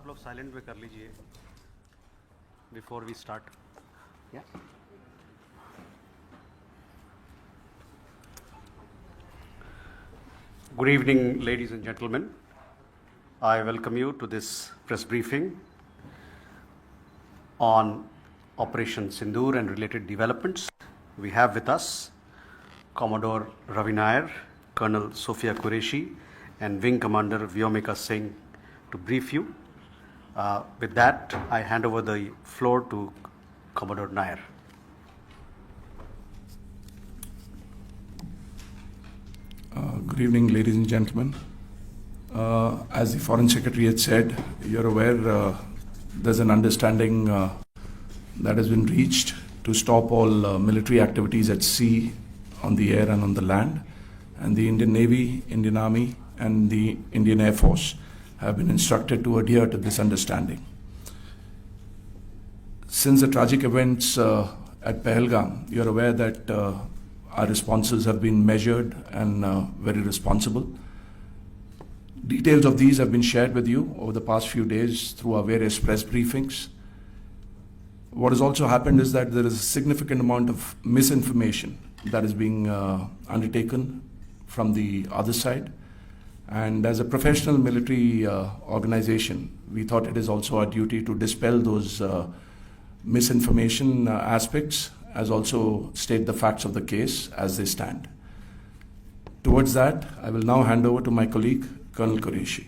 आप लोग साइलेंट में कर लीजिए before we start. Good evening, ladies and gentlemen. I welcome you to this press briefing on Operation Sindura and related developments. We have with us Commodore Ravi Nair, Colonel Sophia Qureshi, and Wing Commander Vyomika Singh to brief you. With that, I hand over the floor to Commodore Nair. Good evening, ladies and gentlemen. As the Foreign Secretary had said, you're aware there's an understanding that has been reached to stop all military activities at sea, on the air and on the land. And the Indian Navy, Indian Army and the Indian Air Force have been instructed to adhere to this understanding. Since the tragic events at Pahalgam, you're aware that our responses have been measured and very responsible. Details of these have been shared with you over the past few days through our various press briefings. What has also happened is that there is a significant amount of misinformation that is being undertaken from the other side. And as a professional military organization, we thought it is also our duty to dispel those misinformation aspects, as also state the facts of the case as they stand. Towards that, I will now hand over to my colleague, Colonel Qureshi.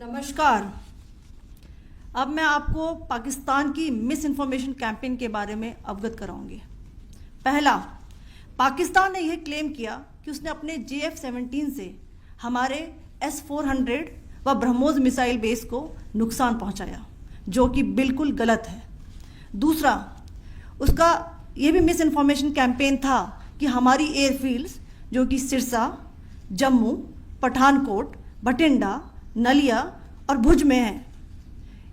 नमस्कार. अब मैं आपको पाकिस्तान की miss information campaign के बारे में अवगत कराऊंगी. पहला, पाकिस्तान ने यह क्लेम किया कि उसने अपने JF-17 से हमारे S-400 व ब्रह्मोस मिसाइल बेस को नुकसान पहुंचाया, जो कि बिल्कुल गलत है. दूसरा, उसका ये भी मिस इन्फॉर्मेशन कैंपेन था कि हमारी एयरफील्ड्स जो कि सिरसा, जम्मू, पठानकोट, बठिंडा, नलिया और भुज में हैं.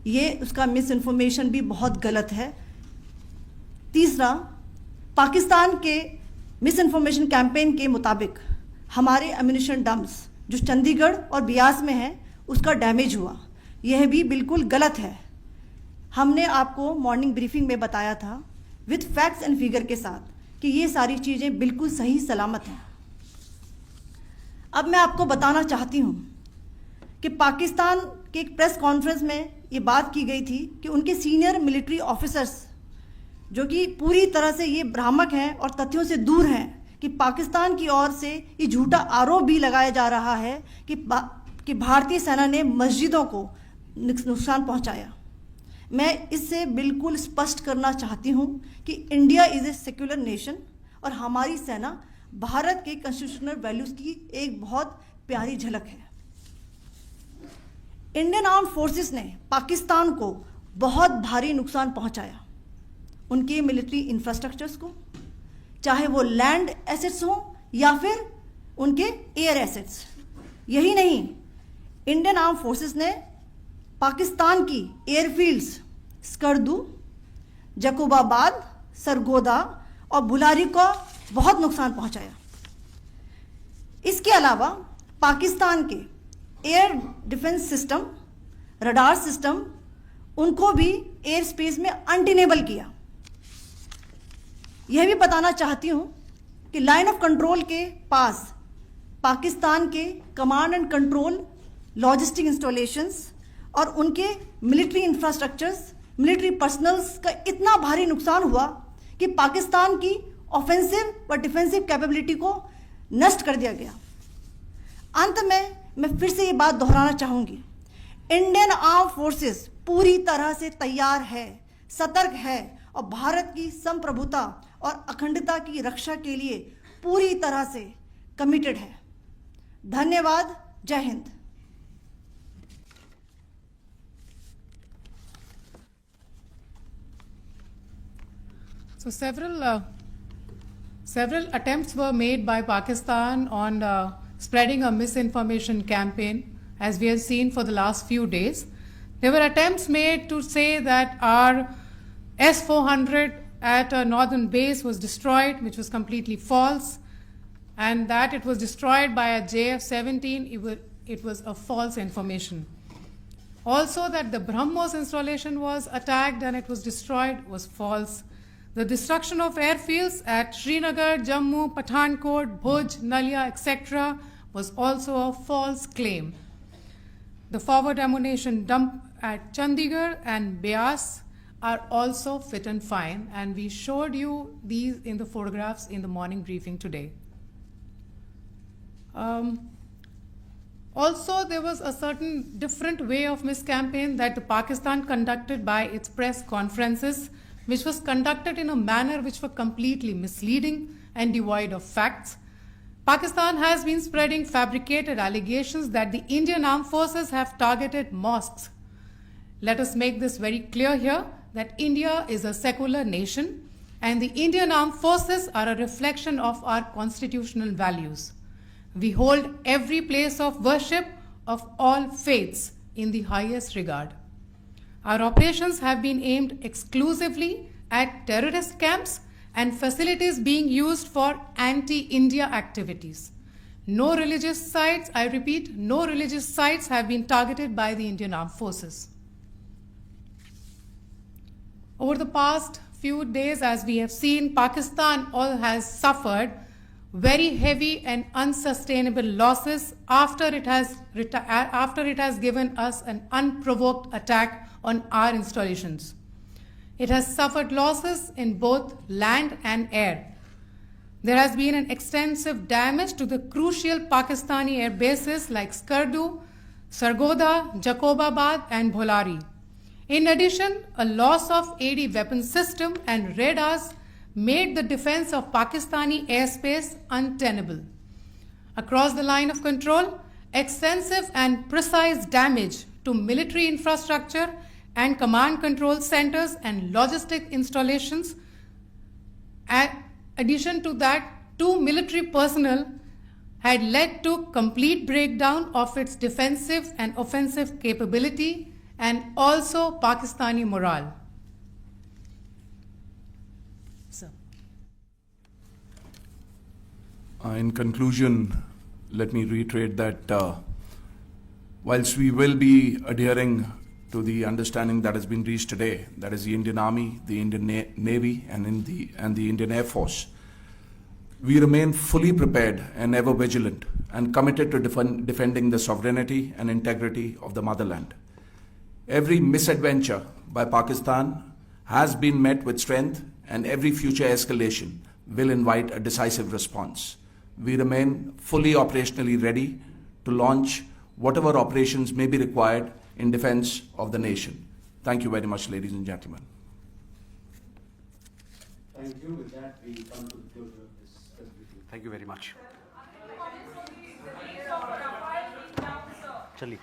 ये उसका मिस इन्फॉर्मेशन भी बहुत गलत है. तीसरा, पाकिस्तान के मिस इन्फॉर्मेशन कैंपेन के मुताबिक हमारे एम्यूनिशन डम्प्स जो चंडीगढ़ और बियास में हैं उसका डैमेज हुआ. यह भी बिल्कुल गलत है. हमने आपको मॉर्निंग ब्रीफिंग में बताया था विद फैक्ट्स एंड फिगर के साथ कि ये सारी चीज़ें बिल्कुल सही सलामत हैं. अब मैं आपको बताना चाहती हूँ कि पाकिस्तान के एक प्रेस कॉन्फ्रेंस में ये बात की गई थी कि उनके सीनियर मिलिट्री ऑफिसर्स जो कि पूरी तरह से ये भ्रामक हैं और तथ्यों से दूर हैं कि पाकिस्तान की ओर से ये झूठा आरोप भी लगाया जा रहा है कि भारतीय सेना ने मस्जिदों को नुकसान पहुंचाया. मैं इससे बिल्कुल स्पष्ट करना चाहती हूं कि India is a secular nation और हमारी सेना भारत के कॉन्स्टिट्यूशनल वैल्यूज़ की एक बहुत प्यारी झलक है. इंडियन आर्म्ड फोर्सेस ने पाकिस्तान को बहुत भारी नुकसान पहुंचाया. उनके मिलिट्री इंफ्रास्ट्रक्चर्स को, चाहे वो लैंड एसेट्स हों या फिर उनके एयर एसेट्स. यही नहीं, इंडियन आर्म्ड फोर्सेस ने पाकिस्तान की एयरफील्ड्स स्कर्दू, जकोबाबाद, सरगोदा और बुलारी को बहुत नुकसान पहुंचाया. इसके अलावा पाकिस्तान के air defence system, radar system, उनको भी एयर स्पेस में अनटेनेबल किया. यह भी बताना चाहती हूं कि लाइन ऑफ कंट्रोल के पास पाकिस्तान के command and control logistic installations और उनके मिलिट्री इंफ्रास्ट्रक्चर्स, मिलिट्री पर्सनल्स का इतना भारी नुकसान हुआ कि पाकिस्तान की ऑफेंसिव व डिफेंसिव कैपेबिलिटी को नष्ट कर दिया गया. अंत में मैं फिर से ये बात दोहराना चाहूँगी, इंडियन आर्म फोर्सेस पूरी तरह से तैयार है, सतर्क है और भारत की संप्रभुता और अखंडता की रक्षा के लिए पूरी तरह से कमिटेड है. धन्यवाद. जय Hind. So several attempts were made by Pakistan on spreading a misinformation campaign, as we have seen for the last few days. There were attempts made to say that our S-400 at a northern base was destroyed, which was completely false, and that it was destroyed by a JF-17. it was a false information. Also, that the BrahMos installation was attacked and it was destroyed was false. The destruction of airfields at Srinagar, Jammu, Pathankot, Bhuj, Nalia, etc. was also a false claim. The forward ammunition dump at Chandigarh and Beas are also fit and fine, and we showed you these in the photographs in the morning briefing today. Also, there was a certain different way of miscampaign that the Pakistan conducted by its press conferences, which was conducted in a manner which were completely misleading and devoid of facts. Pakistan has been spreading fabricated allegations that the Indian armed forces have targeted mosques. Let us make this very clear here that India is a secular nation and the Indian armed forces are a reflection of our constitutional values. We hold every place of worship of all faiths in the highest regard. Our operations have been aimed exclusively at terrorist camps and facilities being used for anti-India activities. No religious sites, I repeat, no religious sites have been targeted by the Indian armed forces. Over the past few days, as we have seen, Pakistan has suffered very heavy and unsustainable losses after it has given us an unprovoked attack on our installations. It has suffered losses in both land and air. There has been an extensive damage to the crucial Pakistani air bases like Skardu, Sargodha, Jacobabad and Bholari. In addition, a loss of AD weapon system and radars made the defense of Pakistani airspace untenable. Across the line of control, extensive and precise damage to military infrastructure and command control centers and logistic installations. In addition to that, 2 military personnel had led to complete breakdown of its defensive and offensive capability and also Pakistani morale. Sir. In conclusion, let me reiterate that whilst we will be adhering to the understanding that has been reached today, that is the Indian Army, the Indian Navy, and the Indian Air Force, we remain fully prepared and ever vigilant and committed to defending the sovereignty and integrity of the motherland. Every misadventure by Pakistan has been met with strength, and every future escalation will invite a decisive response. We remain fully operationally ready to launch whatever operations may be required in defense of the nation. Thank you very much, ladies and gentlemen. Thank you. With that, we come to the closure of this briefing. Thank you very much. Chali.